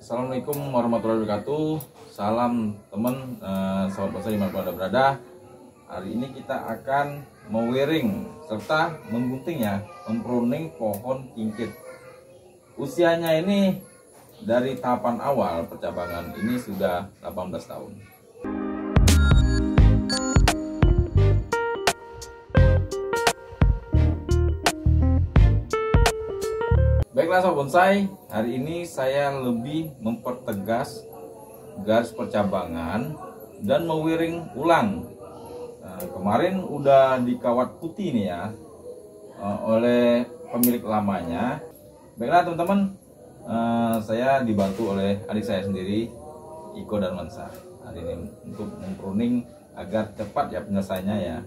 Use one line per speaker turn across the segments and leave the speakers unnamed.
Assalamualaikum warahmatullahi wabarakatuh. Salam teman, sahabat bonsai dimanapun Anda berada. Hari ini kita akan mewiring serta menggunting ya, mempruning pohon kingkit. Usianya ini dari tahapan awal percabangan ini sudah 18 tahun. Baiklah sahabat bonsai, hari ini saya lebih mempertegas garis percabangan dan mewiring ulang. Kemarin udah dikawat putih nih ya oleh pemilik lamanya. Baiklah teman-teman, saya dibantu oleh adik saya sendiri, Iko dan Mansa, hari ini untuk mempruning agar cepat ya penyelesaiannya ya.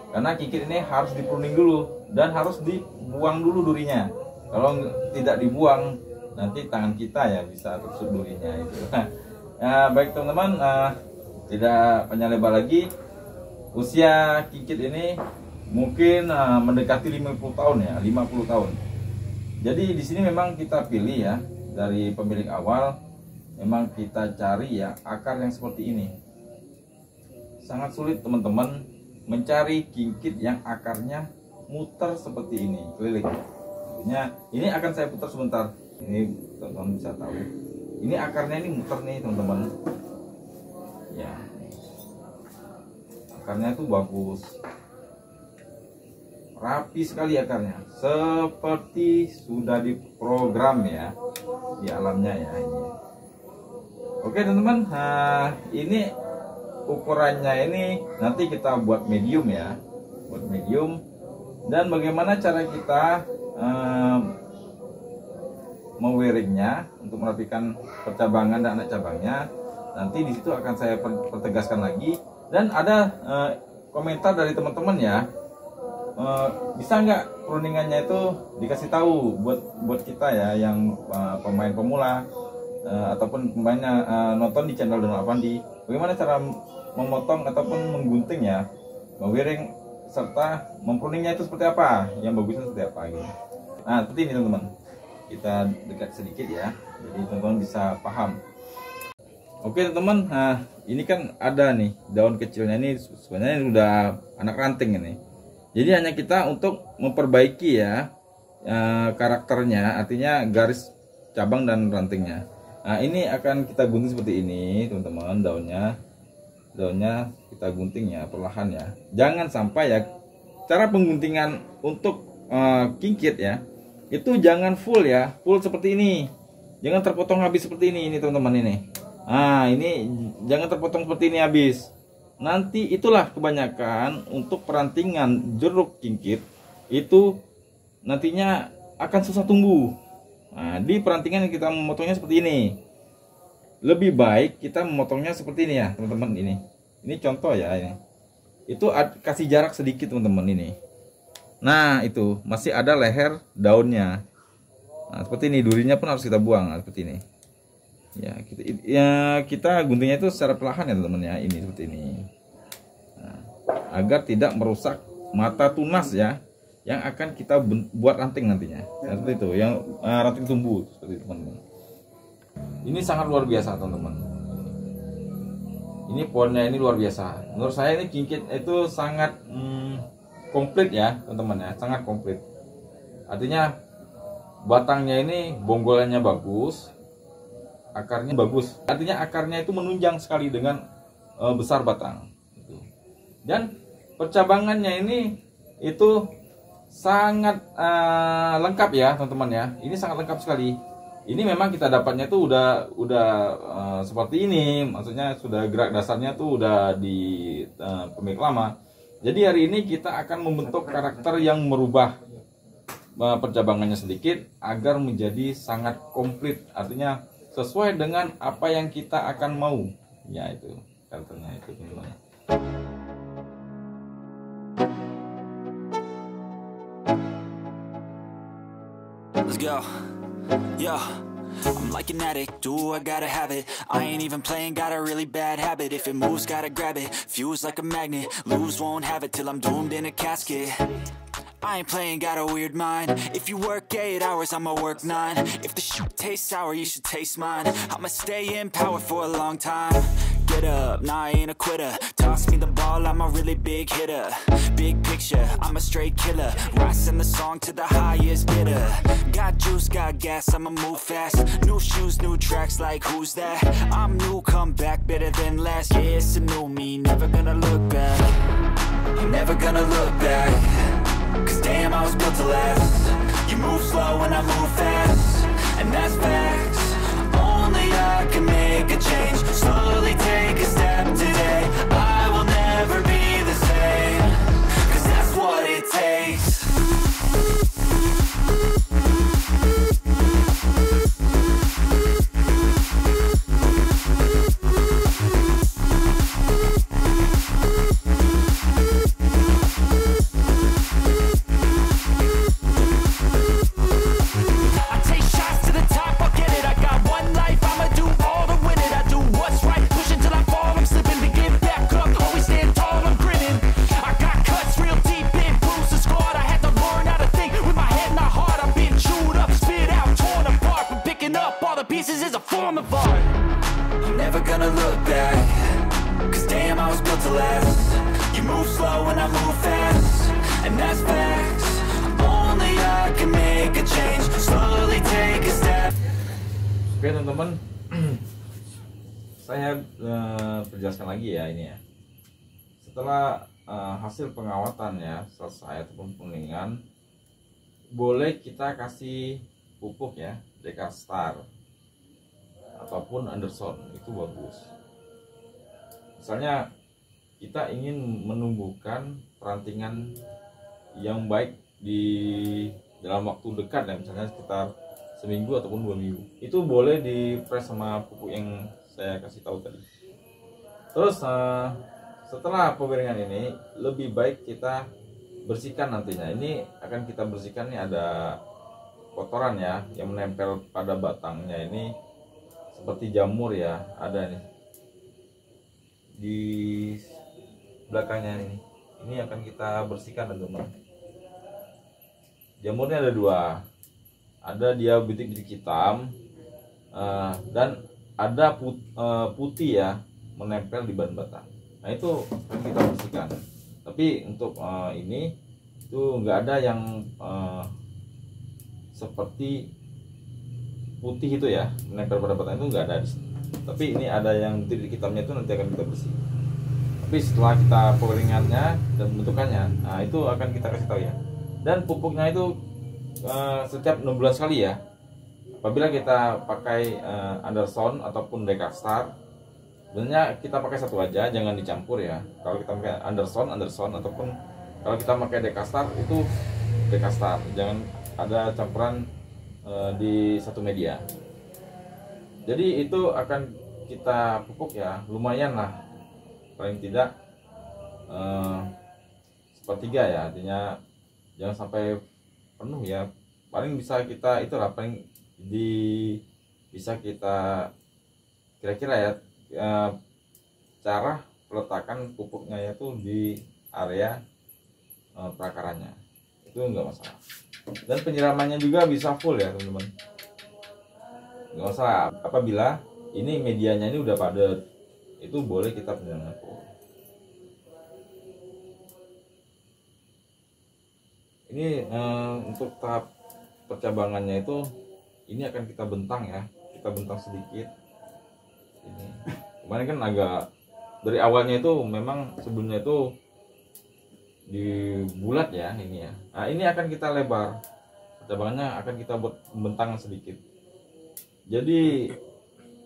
Karena kikit ini harus dipruning dulu dan harus dibuang dulu durinya. Kalau tidak dibuang, nanti tangan kita ya bisa tertusuk durinya itu. Baik teman-teman, tidak panjang lebar lagi. Usia kikit ini mungkin mendekati 50 tahun ya, 50 tahun. Jadi di sini memang kita pilih ya dari pemilik awal, memang kita cari ya akar yang seperti ini. Sangat sulit teman-teman mencari kikit yang akarnya muter seperti ini, keliling. Ini akan saya putar sebentar. Ini teman-teman bisa tahu. Ini akarnya ini muter nih teman-teman. Ya, akarnya itu bagus, rapi sekali akarnya, seperti sudah diprogram ya di alamnya ya ini. Oke teman-teman, ini ukurannya ini nanti kita buat medium ya, buat medium. Dan bagaimana cara kita mewiringnya untuk merapikan percabangan dan anak cabangnya, nanti di situ akan saya pertegaskan lagi. Dan ada komentar dari teman-teman ya, bisa nggak pruningannya itu dikasih tahu buat kita ya yang pemain pemula ataupun pemainnya nonton di channel Donald Avandi, bagaimana cara memotong ataupun menggunting ya, mewiring serta mempruningnya itu seperti apa, yang bagusnya seperti apa gitu. Nah seperti ini teman-teman, kita dekat sedikit ya, jadi teman-teman bisa paham. Oke teman-teman, ini kan ada nih daun kecilnya, ini sebenarnya sudah anak ranting ini. Jadi hanya kita untuk memperbaiki ya karakternya, artinya garis cabang dan rantingnya. Nah ini akan kita gunting seperti ini teman-teman, daunnya kita gunting ya perlahan ya. Jangan sampai ya, cara pengguntingan untuk kingkit ya itu jangan full ya, full seperti ini, jangan terpotong habis seperti ini teman-teman ini. Nah ini jangan terpotong seperti ini habis, nanti itulah kebanyakan untuk perantingan jeruk kingkit itu nantinya akan susah tumbuh. Nah di perantingan kita memotongnya seperti ini, lebih baik kita memotongnya seperti ini ya teman-teman. Ini contoh ya, ini itu kasih jarak sedikit teman-teman ini. Nah itu masih ada leher daunnya. Nah seperti ini, durinya pun harus kita buang. Nah, seperti ini ya, kita guntingnya itu secara perlahan ya teman-teman ya, ini seperti ini. Nah, agar tidak merusak mata tunas ya yang akan kita buat ranting nantinya. Nah, seperti itu yang ranting tumbuh seperti itu teman-teman. Ini sangat luar biasa teman-teman. Ini pohonnya ini luar biasa. Menurut saya ini kingkit itu sangat komplit ya teman-teman ya, sangat komplit. Artinya batangnya ini bonggolannya bagus, akarnya bagus. Artinya akarnya itu menunjang sekali dengan besar batang. Dan percabangannya ini itu sangat lengkap ya teman-teman ya. Ini sangat lengkap sekali. Ini memang kita dapatnya tuh udah seperti ini, maksudnya sudah gerak dasarnya tuh udah di pemilik lama. Jadi hari ini kita akan membentuk karakter yang merubah percabangannya sedikit agar menjadi sangat komplit, artinya sesuai dengan apa yang kita akan mau. Ya itu karakternya itu teman-teman.
Let's go. Yo, I'm like an addict, do I gotta have it. I ain't even playing, got a really bad habit. If it moves, gotta grab it, fuse like a magnet. Lose, won't have it till I'm doomed in a casket. I ain't playing, got a weird mind. If you work 8 hours, I'ma work 9. If the shit tastes sour, you should taste mine. I'ma stay in power for a long time. Get up, nah, I ain't a quitter. Toss me the ball, I'm a really big hitter. Big picture, I'm a straight killer. Rising the song to the highest bidder. Got juice, got gas, I'ma move fast. New shoes, new tracks, like who's that? I'm new, come back, better than last. Yeah, it's a new me, never gonna look back. I'm never gonna look back. Cause damn, I was built to last. You move slow and I move fast, and that's facts. Only I can make a change. Slowly take a step today. I will never be the same. Cause that's what it takes. Pieces is a form of art. I'm never gonna look back. Cause damn, I was built to last. You move slow and I move fast, and that's facts. Only I can make a change. Slowly take a step.
Oke teman-teman, saya perjelaskan lagi ya ini ya. Setelah hasil pengawatan ya selesai ataupun pengeningan, boleh kita kasih pupuk ya, Dekastar ataupun Anderson, itu bagus. Misalnya kita ingin menumbuhkan perantingan yang baik di dalam waktu dekat ya, misalnya sekitar seminggu ataupun 2 minggu, itu boleh di press sama pupuk yang saya kasih tahu tadi. Terus setelah pemberengan ini lebih baik kita bersihkan nantinya. Ini akan kita bersihkan, nih ada kotoran ya yang menempel pada batangnya ini seperti jamur ya, ada nih di belakangnya ini. Ini akan kita bersihkan teman-teman. Jamurnya ada 2, ada dia bintik-bintik hitam dan ada putih ya menempel di bahan batang. Nah itu akan kita bersihkan. Tapi untuk ini itu nggak ada yang seperti putih itu ya menempel pada batang, itu nggak ada di sini. Tapi ini ada yang titik hitamnya, itu nanti akan kita bersih. Tapi setelah kita pengeringannya dan pembentukannya, nah itu akan kita kasih tahu ya. Dan pupuknya itu setiap 6 bulan sekali ya. Apabila kita pakai Anderson ataupun Dekastar, sebenarnya kita pakai satu aja, jangan dicampur ya. Kalau kita pakai Anderson ataupun kalau kita pakai Dekastar itu Dekastar, jangan ada campuran di satu media. Jadi itu akan kita pupuk ya, lumayan lah, paling tidak sepertiga ya, artinya jangan sampai penuh ya. Paling bisa kita itulah, paling bisa kita kira-kira ya cara peletakan pupuknya itu di area perakarannya, itu enggak masalah. Dan penyiramannya juga bisa full ya teman-teman, nggak masalah. Apabila ini medianya ini udah padat, itu boleh kita penyiraman full. Ini untuk tahap percabangannya itu, ini akan kita bentang ya, kita bentang sedikit. Ini kemarin kan agak dari awalnya itu memang sebelumnya itu di bulat ya ini ya. Nah ini akan kita lebar, percabangannya akan kita buat bentang sedikit. Jadi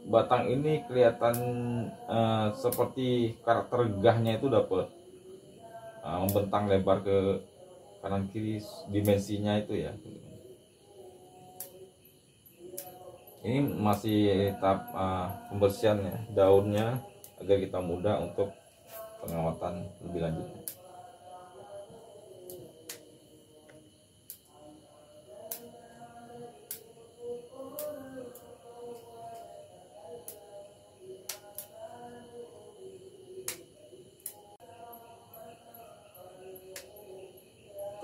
batang ini kelihatan seperti karakter gahnya itu dapat membentang lebar ke kanan kiri, dimensinya itu ya. Ini masih tahap pembersihan ya daunnya, agar kita mudah untuk pengawatan lebih lanjut.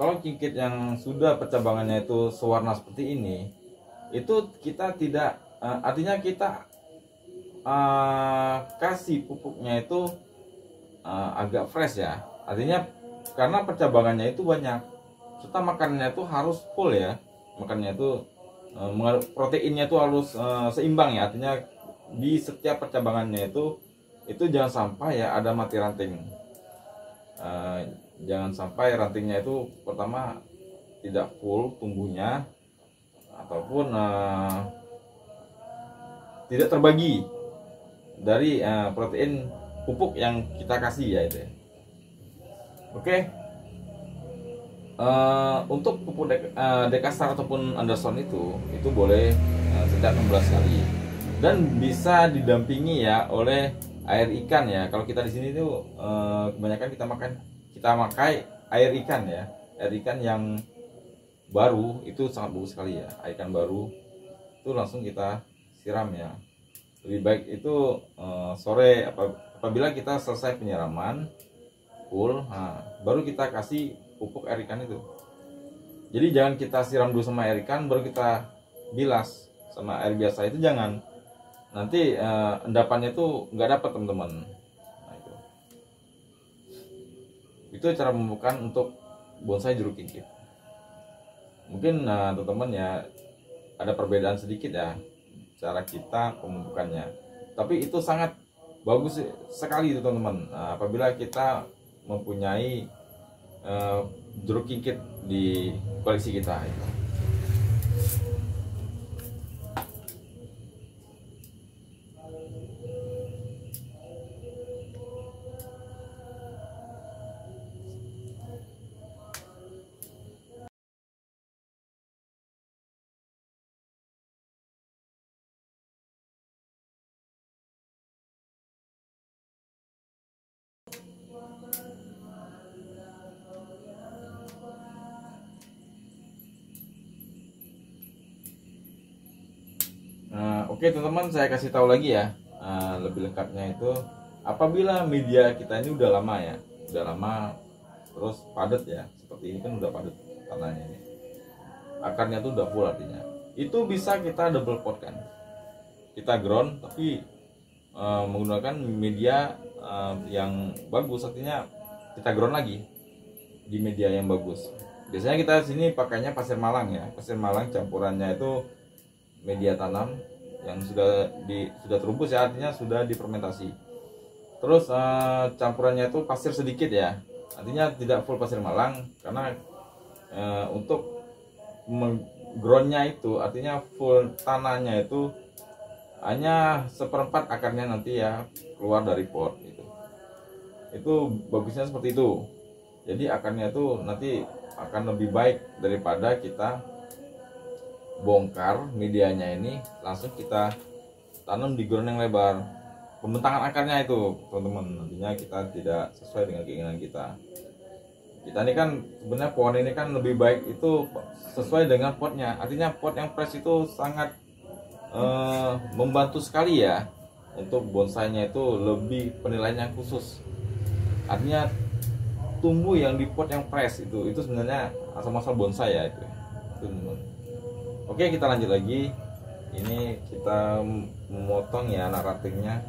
kalau kingkit yang sudah percabangannya itu sewarna seperti ini, itu kita tidak artinya kita kasih pupuknya itu agak fresh ya. Artinya karena percabangannya itu banyak, serta makanannya itu harus full ya. Makannya itu proteinnya itu harus seimbang ya. Artinya di setiap percabangannya itu jangan sampai ya ada mati ranting. Jangan sampai rantingnya itu pertama tidak full tumbuhnya, ataupun tidak terbagi dari protein pupuk yang kita kasih ya itu ya. Oke. Untuk pupuk Dekastar ataupun Anderson itu boleh setiap 16 kali dan bisa didampingi ya oleh air ikan ya. Kalau kita di sini tuh kebanyakan kita pakai air ikan ya. Air ikan yang baru itu sangat bagus sekali ya. Air ikan baru itu langsung kita siram ya. Lebih baik itu sore apabila kita selesai penyiraman full, baru kita kasih pupuk air ikan itu. Jadi jangan kita siram dulu sama air ikan baru kita bilas sama air biasa, itu jangan. Nanti endapannya itu nggak dapat teman-teman. Nah, itu cara memupukan untuk bonsai jeruk kingkit. Mungkin teman-teman ya ada perbedaan sedikit ya cara kita pemupukannya, tapi itu sangat bagus sekali itu teman-teman. Apabila kita mempunyai jeruk kingkit di koleksi kita itu. Oke teman-teman, saya kasih tahu lagi ya lebih lengkapnya itu. Apabila media kita ini udah lama ya, terus padat ya, seperti ini kan udah padat tanahnya ini, akarnya tuh udah full, artinya itu bisa kita double pot kan, kita ground tapi menggunakan media yang bagus, artinya kita ground lagi di media yang bagus. Biasanya kita sini pakainya pasir Malang ya, pasir Malang campurannya itu media tanam yang sudah terubus ya, artinya sudah difermentasi. Terus campurannya itu pasir sedikit ya, artinya tidak full pasir Malang, karena untuk groundnya itu artinya full tanahnya itu hanya 1/4 akarnya nanti ya keluar dari pot gitu. Itu bagusnya seperti itu. Jadi akarnya itu nanti akan lebih baik daripada kita bongkar medianya ini langsung kita tanam di ground yang lebar. Pembentangan akarnya itu teman-teman, nantinya kita tidak sesuai dengan keinginan kita. Kita ini kan sebenarnya pohon ini kan lebih baik itu sesuai dengan potnya, artinya pot yang fresh itu sangat membantu sekali ya untuk bonsainya itu lebih penilaiannya khusus. Artinya tumbuh yang di pot yang fresh itu sebenarnya asal-asal bonsai ya itu teman-teman. Oke, kita lanjut lagi. Ini kita memotong ya anak rantingnya.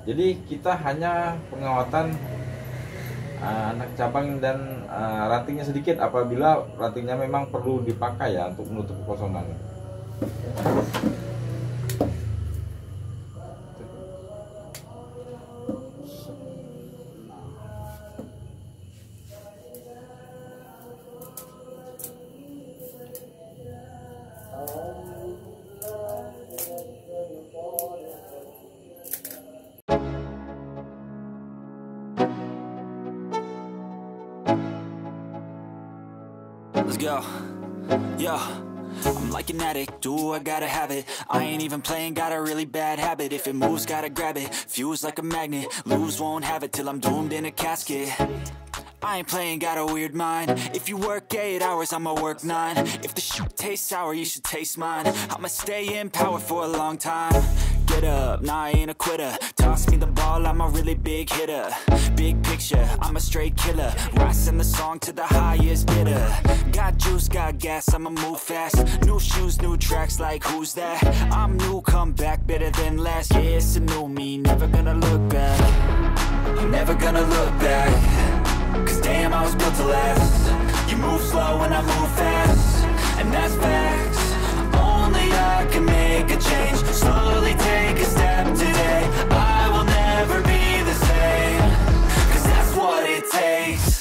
Jadi kita hanya pengawatan anak cabang dan rantingnya sedikit apabila rantingnya memang perlu dipakai ya untuk menutup kekosongan.
Let's go. Yo, I'm like an addict, do I gotta have it. I ain't even playing, got a really bad habit. If it moves, gotta grab it. Fuse like a magnet, lose, won't have it till I'm doomed in a casket. I ain't playing, got a weird mind. If you work 8 hours, I'ma work 9. If the shoot tastes sour, you should taste mine. I'ma stay in power for a long time. Get up, nah, I ain't a quitter. Toss me the ball, I'm a really big hitter. Big picture, I'm a straight killer. Rising the song to the highest bidder. Got juice, got gas, I'ma move fast. New shoes, new tracks, like who's that? I'm new, come back, better than last. Yeah, it's a new me, never gonna look back. I'm never gonna look back. Cause damn, I was built to last. You move slow and I move fast, and that's facts. Only I can make a change. Slowly take a step today. I will never be the same. Cause that's what it takes.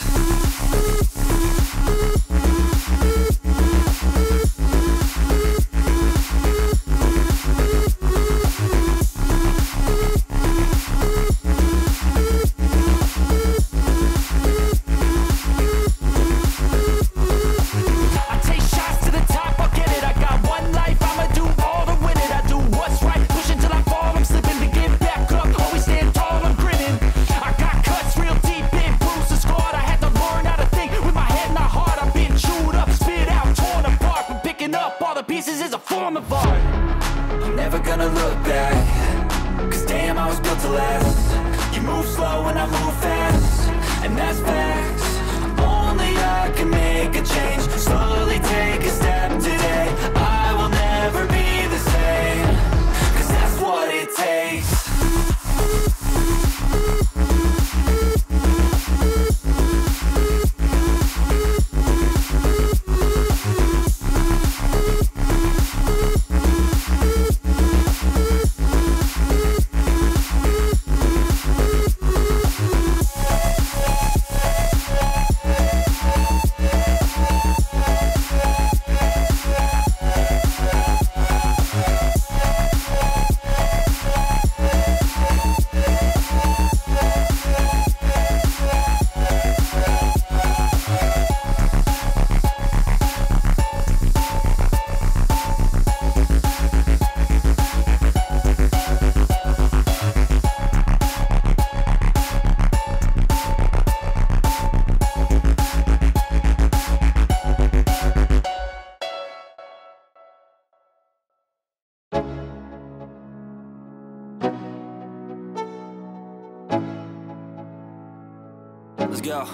Let's go.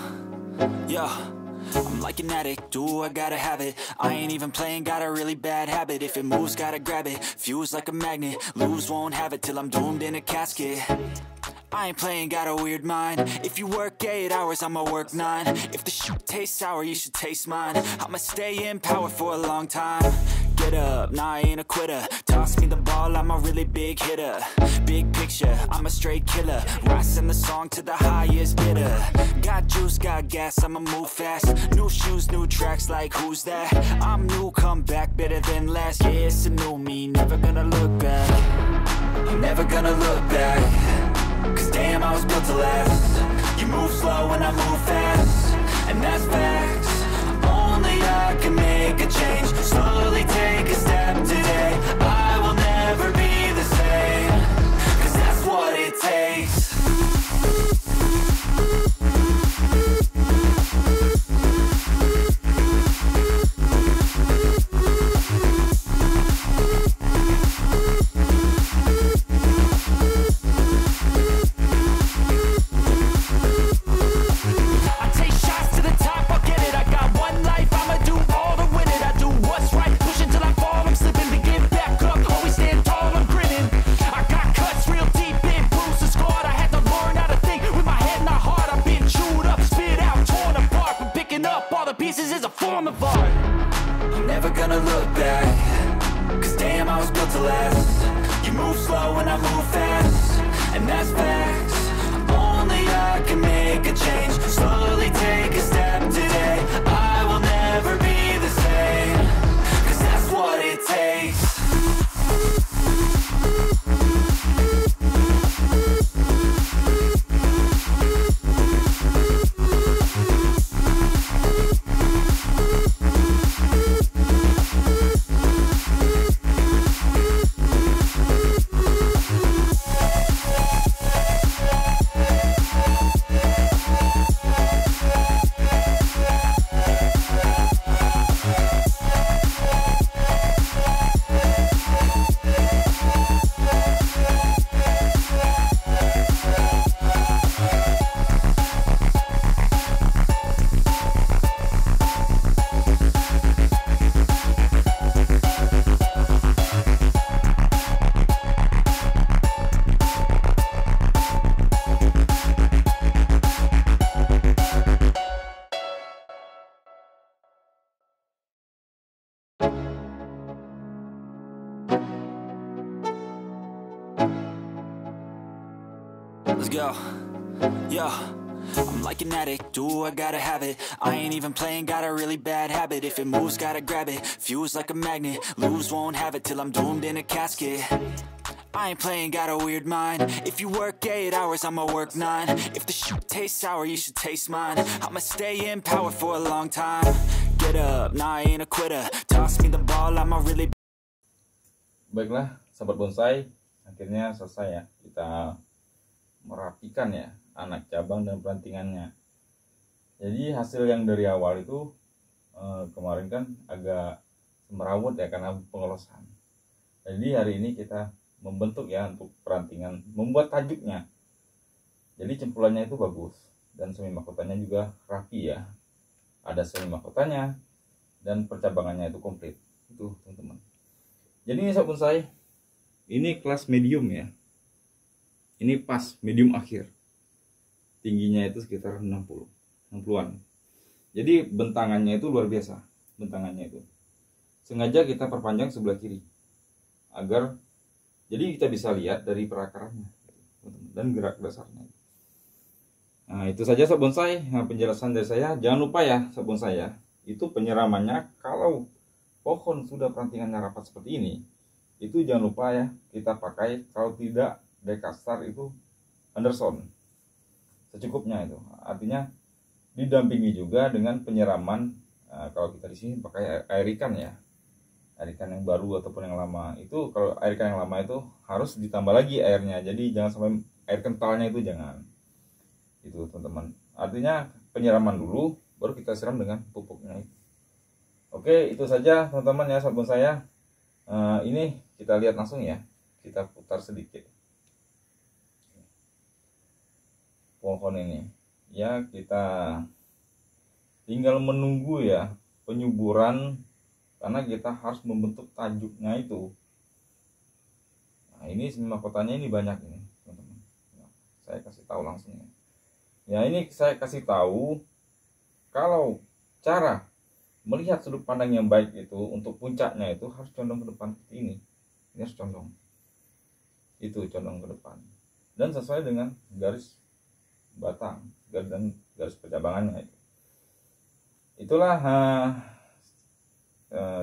Yo, I'm like an addict, do I gotta have it. I ain't even playing, got a really bad habit. If it moves, gotta grab it, fuse like a magnet. Lose, won't have it till I'm doomed in a casket. I ain't playing, got a weird mind. If you work 8 hours, I'ma work 9. If the shoot tastes sour, you should taste mine. I'ma stay in power for a long time. Get up, nah, I ain't a quitter. Toss me the ball, I'm a really big hitter. Big picture, I'm a straight killer. Rising the song to the highest bidder. Got juice, got gas, I'ma move fast. New shoes, new tracks, like who's that? I'm new, come back, better than last. Yeah, it's a new me, never gonna look back. I'm never gonna look back. Cause damn, I was built to last. You move slow and I move fast, and that's facts. Only I can make a change. Slowly take a step today. I will never be the same. Cause that's what it takes. Pushing till I fall, I'm slipping to get back up. let's go. Yo, I'm like an addict, do I gotta have it. I ain't even playing, got a really bad habit. If it moves, gotta grab it, fuse like a magnet. Lose, won't have it till I'm doomed in a casket. I ain't playing, got a weird mind. If you work 8 hours, I'ma work 9. If the shoot tastes sour, you should taste mine. I'ma stay in power for a long time. Get up, nah I ain't a quitter. Toss me the ball, I'ma really.
Baiklah, sahabat bonsai, akhirnya selesai ya kita merapikan ya anak cabang dan perantingannya. Jadi hasil yang dari awal itu kemarin kan agak semerawut ya karena pengelosan. Jadi hari ini kita membentuk ya untuk perantingan, membuat tajuknya. Jadi cempulannya itu bagus dan semi mahkotanya juga rapi ya. Ada semi mahkotanya dan percabangannya itu komplit. Itu teman-teman. Jadi ini sahabat bonsai, ini kelas medium ya. Ini pas medium akhir. Tingginya itu sekitar 60-an. Jadi bentangannya itu luar biasa, bentangannya itu. Sengaja kita perpanjang sebelah kiri agar jadi kita bisa lihat dari perakarannya dan gerak dasarnya. Nah, itu saja sahabat bonsai, penjelasan dari saya. Jangan lupa ya sahabat bonsai ya, itu penyiramannya kalau pohon sudah perantingannya rapat seperti ini, itu jangan lupa ya kita pakai, kalau tidak Dekastar itu Anderson secukupnya itu. Artinya didampingi juga dengan penyiraman. Kalau kita di sini pakai air ikan ya, air ikan yang baru ataupun yang lama. Itu kalau air ikan yang lama itu harus ditambah lagi airnya. Jadi jangan sampai air kentalnya itu jangan. Itu teman-teman. Artinya penyiraman dulu, baru kita siram dengan pupuknya itu. Oke, itu saja teman-teman ya sahabat saya. Ini kita lihat langsung ya. Kita putar sedikit pohon ini. Ya, kita tinggal menunggu ya penyuburan, karena kita harus membentuk tajuknya itu. Nah, ini semi mahkotanya ini banyak ini, teman-teman. Nah, saya kasih tahu langsung ya. Ya, ini saya kasih tahu kalau cara melihat sudut pandang yang baik itu untuk puncaknya itu harus condong ke depan seperti ini. Ini harus condong. Itu condong ke depan. Dan sesuai dengan garis batang dan garis percabangannya itu. Itulah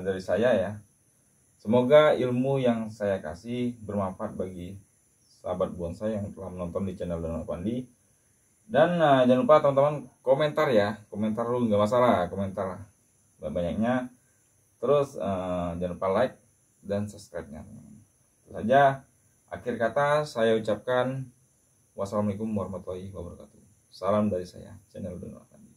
dari saya ya. Semoga ilmu yang saya kasih bermanfaat bagi sahabat bonsai yang telah menonton di channel Donald Pandi. Dan jangan lupa teman-teman komentar ya. Komentar dulu nggak masalah, komentar banyaknya. Terus jangan lupa like dan subscribe-nya. Itu saja. Akhir kata saya ucapkan wassalamualaikum warahmatullahi wabarakatuh. Salam dari saya, channel Donald Pandi.